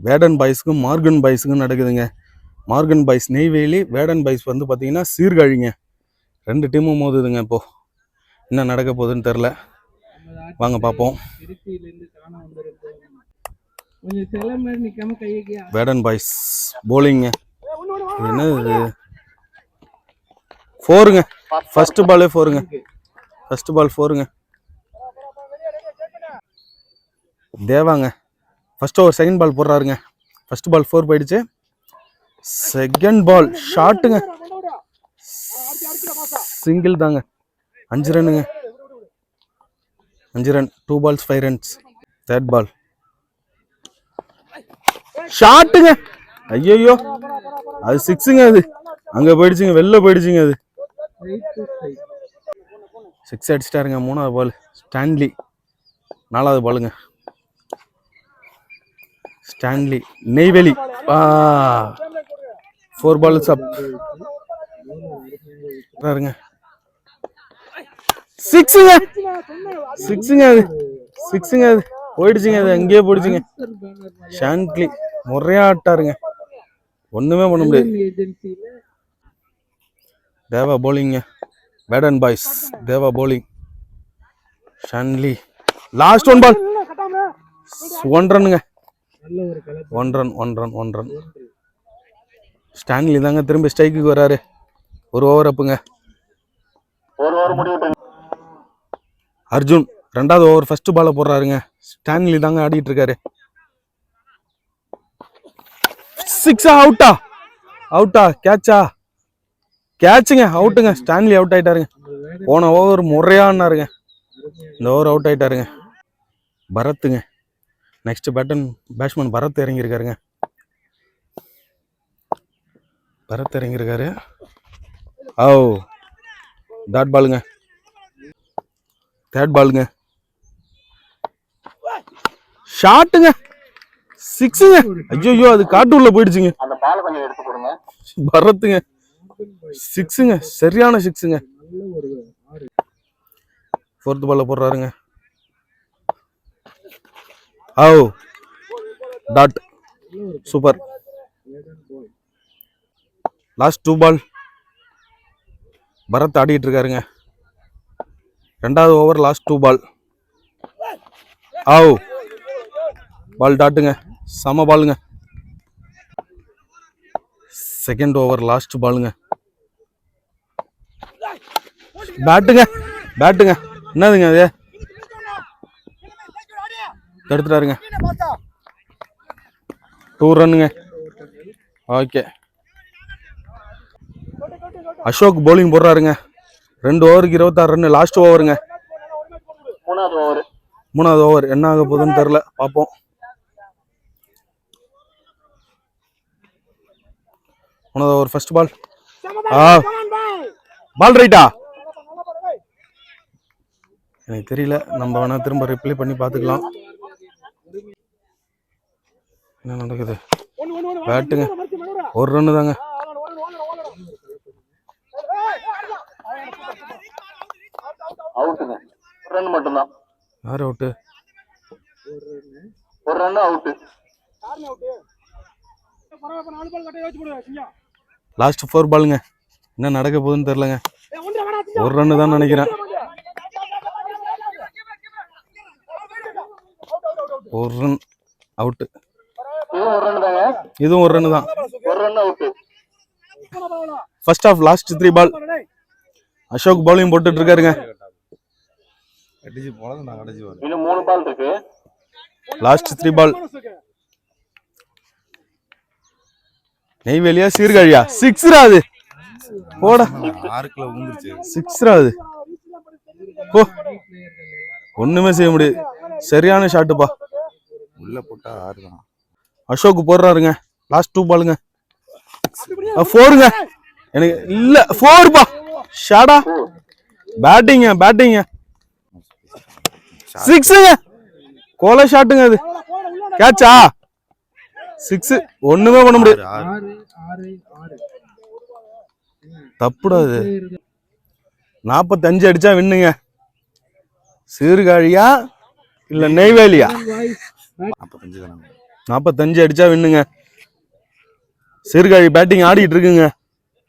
வேடன் பாய்ஸுக்கும் Morgan பாய்ஸுக்கும் நடக்குதுங்க. Morgan boys Neyveli, வேடன் boys வந்து பார்த்தீங்கன்னா சீர்காழிங்க. 2 டீமும் மோதுதுங்க. இப்போ என்ன நடக்க போகுதுன்னு தெரில, வாங்க பார்ப்போம். வேடன் பாய்ஸ் போலிங்க. என்னது ஃபோருங்க, ஃபர்ஸ்ட் பாலே ஃபோருங்க, ஃபர்ஸ்ட் பால் ஃபோருங்க. தேவாங்க ஃபர்ஸ்ட் ஓவர் செகண்ட் பால் போடுறாருங்க. ஃபர்ஸ்ட் பால் 4 போயிடுச்சு. செகண்ட் பால் ஷாட்டுங்க, சிங்கிள் தாங்க. 5 ரன்னுங்க, 5 run. 2 balls 5 runs. Third ball ஷாட்டுங்க. ஐயோ, அது 6ங்க. அது அங்க போயிடுச்சுங்க, வெளில போயிடுச்சுங்க. அது 6 அடிச்சிட்டாருங்க. 3வது பால் ஸ்டான்லி. 4வது பாலுங்க ஸ்டான்லி நெய்வேலி. 4 balls up. பாருங்க 6ங்க, 6ங்க. அது 6ங்க. அது போயிடுச்சுங்க. அது அங்கேயே போயிடுச்சுங்க. ஷான்லி முறையா ஆட்டாருங்க, ஒண்ணுமே பண்ண முடியாது. தேவா போலிங்க. Vedan boys Deva bowling. Stanley last 1 ball 1 ரன்னுங்க. 1 run. ஸ்டான்லி தாங்க திரும்பி ஸ்ட்ரைக்குக்கு வராரு. 1 over அப்புங்க. அர்ஜுன் 2வது ஓவர் ஃபர்ஸ்ட் பால போடுறாருங்க. ஸ்டான்லி தாங்க ஆடிட்டு இருக்காரு. 6 அவுட்டா கேட்சுங்க, அவுட்டுங்க. Stanley out ஆயிட்டாருங்க. போன ஓவர் முறையானாருங்க, இந்த ஓவர் அவுட் ஆயிட்டாருங்க. பரத்துங்க நெக்ஸ்ட் பேட்ஸ்மேன் பரத் இறங்கியிருக்காருங்க. பரத் இறங்கியிருக்காரு. டாட் பாலுங்க. தேர்ட் பாலுங்க ஷாட்டுங்க, 6ங்க. ஐயோ, அது காட்டூர்ல போயிடுச்சுங்க. பரத்துங்க 6ங்க, சரியான 6ங்க. 4th பால்ல போடுறாருங்க. Dot super. Last 2 ball Bharat ஆடிட்டு இருக்காருங்க. 2வது ஓவர் லாஸ்ட் 2 ball. பால் டாட்டுங்க, சம பாலுங்க. செகண்ட் ஓவர் லாஸ்ட் பாலுங்க. பேட்டுங்க என்னதுங்க அது, தடுத்துட்டாருங்க. 2 ரன்னுங்க. ஓகே, அசோக் போலிங் போடுறாருங்க. 2 ஓவருக்கு 26 ரன். லாஸ்ட் ஓவருங்க, 3வது ஓவர். என்ன ஆக போகுதுன்னு தெரியல, பார்ப்போம். ஓவர் ஃபர்ஸ்ட் பால். பால் ரைட்டா எனக்கு தெரியல, நம்ம வேணா திரும்ப ரிப்ளை பண்ணி பார்த்துக்கலாம். என்ன நடக்குது? பேட்டுங்க 1 ரன்னு தாங்க. யார் அவுட்டு? 1 run out. லாஸ்ட் 4 பாலுங்க. என்ன நடக்க போகுதுன்னு தெரியலங்க. 1 ரன்னு தான் நினைக்கிறேன். 1 ரன் அவுட்டு. இதுவும் 1 ரன்னு தான். First of last 3 ball. Ashok bowling போட்டுட்டு இருக்காருங்க. இன்னும் 3 பால் இருக்கு. லாஸ்ட் 3 பால். நெய்வேலியா சீர்காழியா? 6 அது போடா, 6 அது. ஓ, ஒண்ணுமே செய்ய முடியாது. சரியான ஷாட்டுப்பா. உள்ள போட்டா 6 தான். அசோக் போடுறாருங்க. லாஸ்ட் 2 பாலுங்க. 4ங்க. எனக்கு இல்ல 4 பா. ஷாடா பேட்டிங்க 6ங்க. கோல ஷாட்டுங்க. அது கேட்சா? 6. ஒண்ணுமே பண்ண முடியாது. தப்புடா. அது 45 அடிச்சா வின்னுங்க. சீர்காழியா இல்ல நெய்வேலியா? 45 அடிச்சா வின்னுங்க. சீர்காழி பேட்டிங் ஆடிட்டு இருக்குங்க.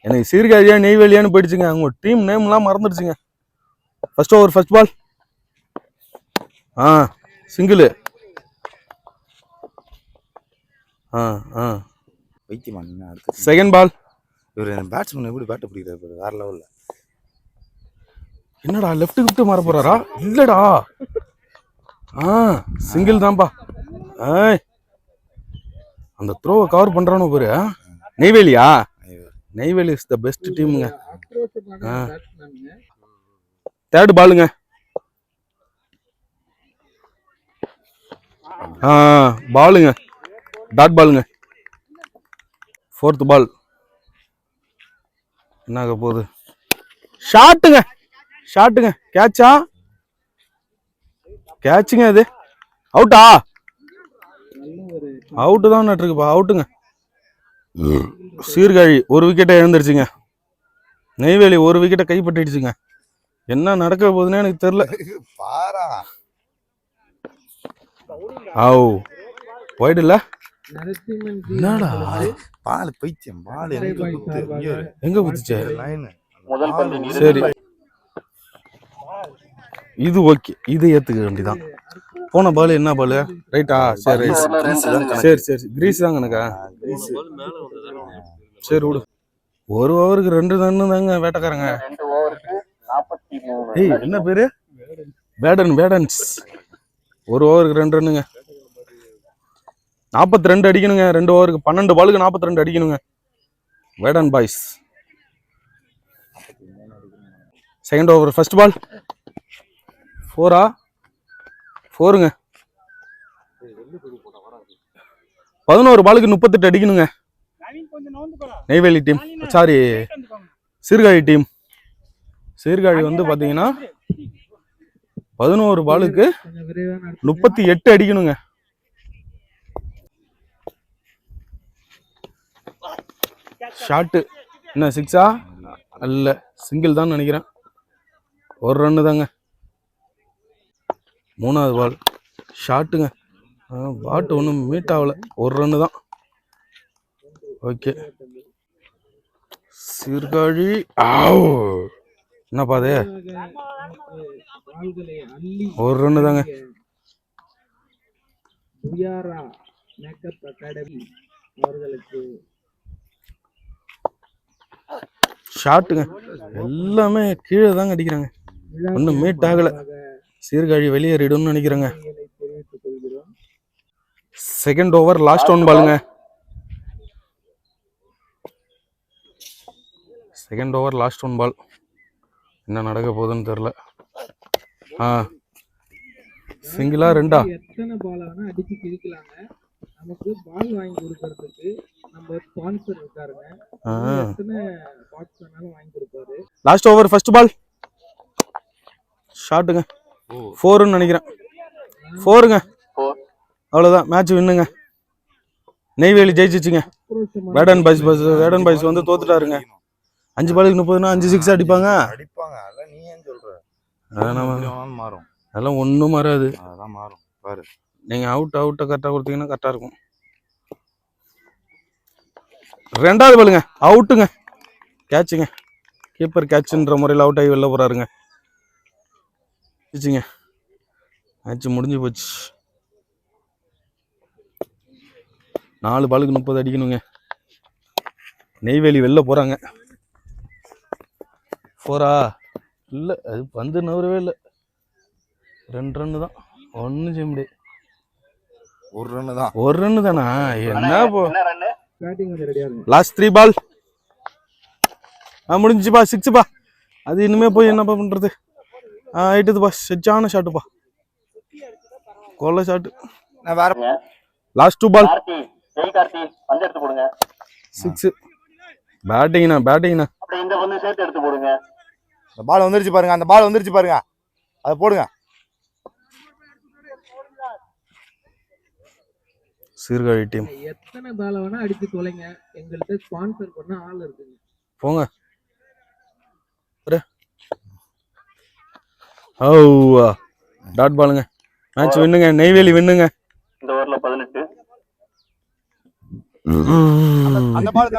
எனக்கு சீர்காழியா நெய்வேலியான்னு போயிடுச்சுங்க. அவங்க டீம் நேம்லாம் மறந்துடுச்சுங்க. First over first ball. Single. Second ball. இவர் பேட்ஸ்மேன் எப்படி பேட் பிடிக்கிறாரு வேற லெவல்ல. என்னடா லெஃப்ட் கிஃப்ட் மாற போறாரா? இல்லடா, சிங்கிள் தான்ப்பா. அந்த த்ரோவை கவர் பண்றானோ பாரு. நெய்வேலியா? நெய்வேலி இஸ் த பெஸ்ட் டீமுங்க. தேர்ட் பாலுங்க. பாலுங்க, டாட் பாலுங்க. ஃபோர்த் பால். என்னாக போகுது? ஷாட்டுங்க, ஷாட்டுங்க. கேட்சா? கேட்சுங்க. அது அவுட்டா? அவுட்டு தான் நட்டுருக்குப்பா. அவுட்டுங்க. சீர்காழி ஒரு விக்கெட்டை இழந்துருச்சுங்க. நெய்வேலி ஒரு விக்கெட்டை கைப்பற்றிடுச்சுங்க. என்ன நடக்க போகுதுன்னு எனக்கு தெரியல. வைடு இல்ல. என்னடா பால் பைத்தியம். பால் எங்க குதிச்சு? சரி, இது ஓகே. இது ஏத்துக்க வேண்டியதான். போன பால் என்ன பால்? ரைட்டா? சரி சரி சரி. கிரீஸ் தான் கணக்கா? சரி விடு. ஒரு ஓவருக்கு 2 ரன்னு தாங்க வேட்டைக்காரங்க. ஏய், என்ன பேரு? வேடன்ஸ். ஒரு ஓவருக்கு 2 ரன்னுங்க. 42 அடிக்கணுங்க. 2 ஓவருக்கு 12 பாலுக்கு 42 அடிக்கணுங்க. Vedan boys. Second over first ball. 4ங்க. 11 பாலுக்கு 38 அடிக்கணுங்க. Neyveli team, sorry Sirkazhi team. Sirkazhi வந்து பாத்தீங்கன்னா 11 பாலுக்கு 38 அடிக்கணுங்க. ஷாட்டு என்ன? 6ஆ? அல்ல, சிங்கிள் தான் நினைக்கிறேன். ஒரு ரன்னு தாங்க. மூணாவது பால். ஷாட்டுங்க. பாட்டு ஒன்றும் மீட் ஆகல. ஒரு ரன்னு தான். ஓகே. சீர்காழி என்னப்பா அது? ஒரு ரன்னு தாங்க. ஷாட்டுங்க. எல்லாமே கீழே தாங்க அடிக்கிறாங்க. ஒன்றும் மீட் ஆகல. சீர்காழி வெளியேறிடும்னு நினைக்கிறேங்க. செகண்ட் ஓவர் லாஸ்ட் ஒன் பாலுங்க. Second over last one ball. என்ன நடக்க போகுதுன்னு தெரியல. சிங்கிளா ரெண்டா? எத்தனை பால் வேணா அடிச்சு கிழிக்கலாங்க. நமக்கு பால் வாங்கி கொடுக்கறதுக்கு நம்ம ஸ்பான்சர் இருக்காருங்க. எத்தனை பாட்ஸ் வேணாலும் வாங்கி கொடுப்பாரு. Last over first ball. ஷாட்டுங்க. 4ன்னு நினைக்கிறேன். 4ங்க. அவ்வளோதான். மேட்ச் வின்னுங்க. நெய்வேலி ஜெயிச்சிச்சுங்க. வேடன் பாய்ஸ் வந்து தோத்துட்டாருங்க. 5 பாலுக்கு 30னா 5 6 அடிப்பாங்க. அதான் நீ ஏன் சொல்ற? மாறும். அதெல்லாம் ஒன்றும் மாறாது. அதான் மாறும் பாரு. நீங்க அவுட்டை கரெக்டாக கொடுத்தீங்கன்னா கரெக்டாக இருக்கும். ரெண்டாவது பாலுங்க. அவுட்டுங்க. கேட்சுங்க. கீப்பர் கேட்சுன்ற முறையில் அவுட் ஆகி வெளில போறாருங்க. மேட்ச் முடிஞ்சு போச்சு. 4 பாலுக்கு 30 அடிக்கணுங்க. நெய்வேலி வெளில போறாங்க. 4ஆ? இல்லை, அது பந்து நவரவே இல்லை. 2 ரன்னு தான். ஒன்றும் செய்ய முடியாது. ஒரு ரன்னு தானா? என்ன போ. லாஸ்ட் 3 பால். முடிஞ்சுப்பா. 6பா. அது இனிமே போய் என்னப்பா பண்றது? ஆயிட்டுதுப்பா. செச்சான ஷாட்டுப்பா. கொள்ள ஷாட்டு. லாஸ்ட் 2 பால். 6. பேட்டிங்னா பால் வந்துருச்சு பாருங்க. அந்த பால் வந்துருச்சு பாருங்க. அதை போடுங்க. சீர்காழி டீம் எத்தனை பால் வேணா அடிச்சு தொலைங்க. எங்கள்கிட்ட ஸ்பான்சர் பண்ண ஆள் இருக்குங்க. போங்க. டாட் பாலுங்க. மேட்ச் வின்னுங்க. நெய்வேலி வின்னுங்க. இந்த ஓவர்ல 18. அந்த பால்